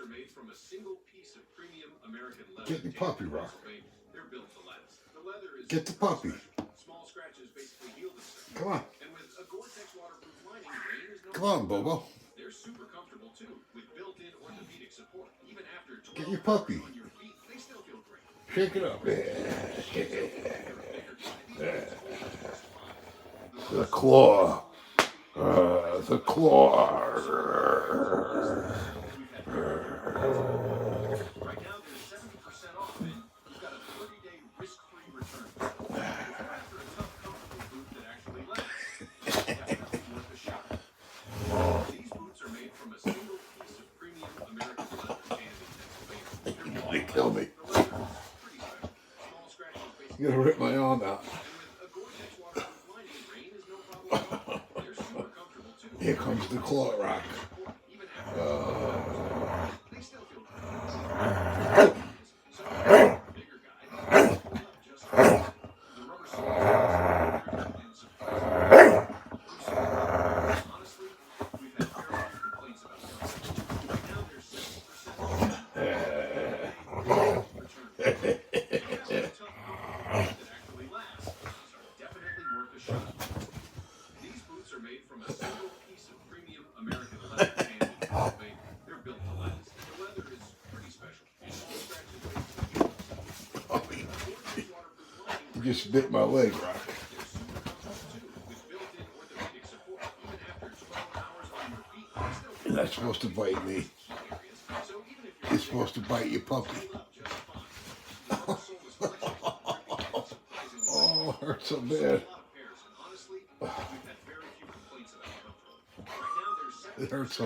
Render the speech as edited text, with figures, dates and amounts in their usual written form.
Are made from a single piece of premium American leather. Get the puppy, Rock. They're built to last. The leather is get the puppy. Small scratches basically heal themselves. Come on. And with a Gore-Tex waterproof lining, rain is no Come on, Bobo. They're super comfortable too, with built-in orthopedic support. Even after 12 get your puppy. on your feet, they still feel great. Shake it up. The claw. The claw. Right now, there's 70% off, and you've got a 30-day risk-free return. If you're after a tough, comfortable boot that actually lasts, definitely worth a shot. These boots are made from a single piece of premium American leather canned in Pennsylvania. They kill me. The leather is pretty special. Small scratches basically. You're gonna rip my arm out. And with a Gore-Tex waterproof lining, rain is no problem at all. They're super comfortable too. Here comes the claw, Rock. Even after they still feel good. So, bigger guy, just the rubber soles and surprisingly. Honestly, we've had very few complaints about them. Right now, there's 70% return. That actually lasts are definitely worth a shot. These boots are made from a single piece of premium American leather canned in Pennsylvania. They're built to last. The leather is pretty special. Small scratches basically heal themselves. You just bit my leg, Rock. They're super comfortable too, with built-in orthopedic support. Even after 12 hours on your feet, they still feel You're not supposed to bite me. key areas. So even if You're supposed to bite your puppy. just fine. The rubber sole is flexible, grippy, and surprisingly Oh, hurts so sold bad. a lot of pairs, and honestly, we've had very few complaints about comfort. Right now, there's It hurts so